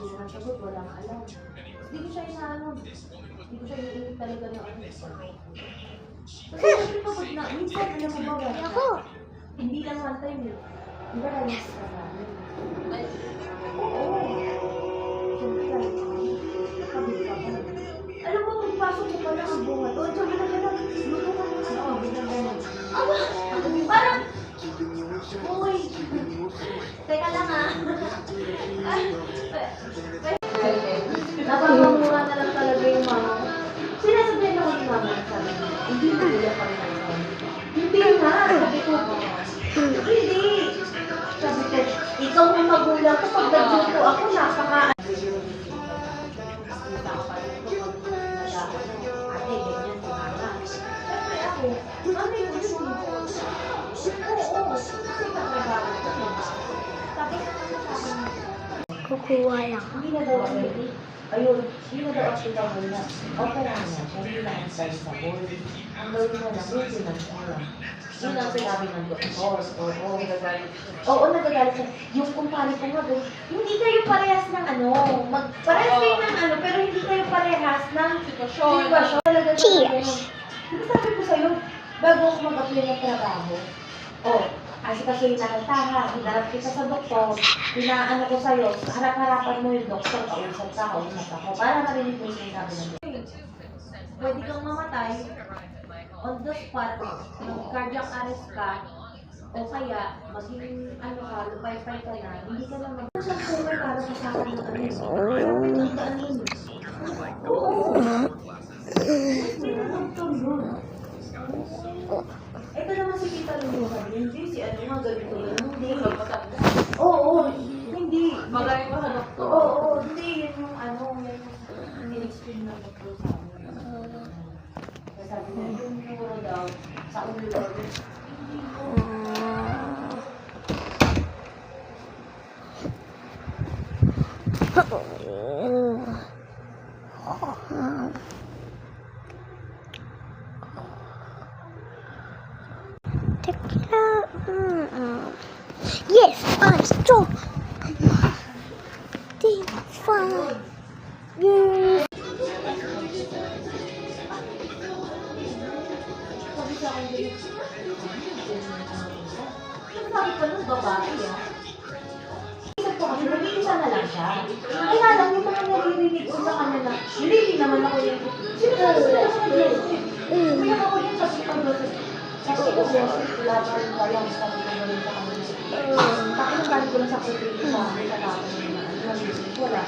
Hindi naman sagot, walang alam. Hindi ko siya inaano. Hindi ko siya iniinit talaga ng ano. Kasi siyempre kapag na, minsan alam mo ba, Ako. hindi lang one time eh. Di ba nalis ka namin? Oo. Siyempre kahit nakabit ka pa. Alam mo, magpasok mo pa lang ang bunga to. Diyan mo na lang, luto ka ng ano, binagano. Aba! Parang, uy! Teka lang ah. Napapamura na lang talaga yung mama ko. Sinasabihan ako ni mama, sabi niya, hindi mo nila pa rin ako. Hindi nga, sabi ko, hindi. Sabi ko, ikaw ang magulang ko, pag nag-joke ko ako, napaka... Ate, ganyan si mama. Siyempre ako, ano yung gusto mo? Oo, kasi katrabaho ko. Tapos ako sa akin, Kukuha lang. hindi na daw ang ready. Ayun, hindi na daw ang kita muna. Okay lang na siya, hindi lang ang size sa board. Ang gawin mo lang, yun sinasara. Yun ang sinabi ng doktor. Oo, nagagalit siya. Oo, nagagalit siya. Yung kumpare ko nga doon, hindi kayo parehas ng ano, parehas kayo ng ano, pero hindi kayo parehas ng sitwasyon. Talaga Cheers! Diba sabi ko sa'yo, bago ako mag-apply ng trabaho, kasi hinahal hinarap kita sa doktor, hinaano ko sa'yo, harap-harapan mo yung doktor, kausap ako, para marinig mo yung sinasabi ng doktor. Pwede kang mamatay, on the spot, mag-cardiac arrest ka, o kaya, maging, ano ka, lupay-pay ka na, hindi ka na mag-sasumay para sa akin ng ano. Sabi ng daanin. Oo. Ito naman si Tita Luluhan, hindi si ano nga ganito lang, hindi. Oo, hindi. Magaling pa sa doktor. Oo, hindi. Yan yung ano, yan yung in-explain ng doktor sa amin. Kaya sabi niya, yung muro daw, sa ulo. Tequila. Yes, I'm strong. That's fine. Yes. Sabi sa akin, sabi ko nung babae isip ko kasi nag-iisa na lang siya. Kaya lang yung mga naririnig ko sa kanya na, hindi naman ako yung, sinasabi ko na sa Joseph. Kaya ako yun sabi ko Joseph. Kasi ko Joseph, wala pa rin ba yung sabi ko na rin sa kanya. Pakinagani ko lang sa pagpili sa akin sa lahat ng mga wala.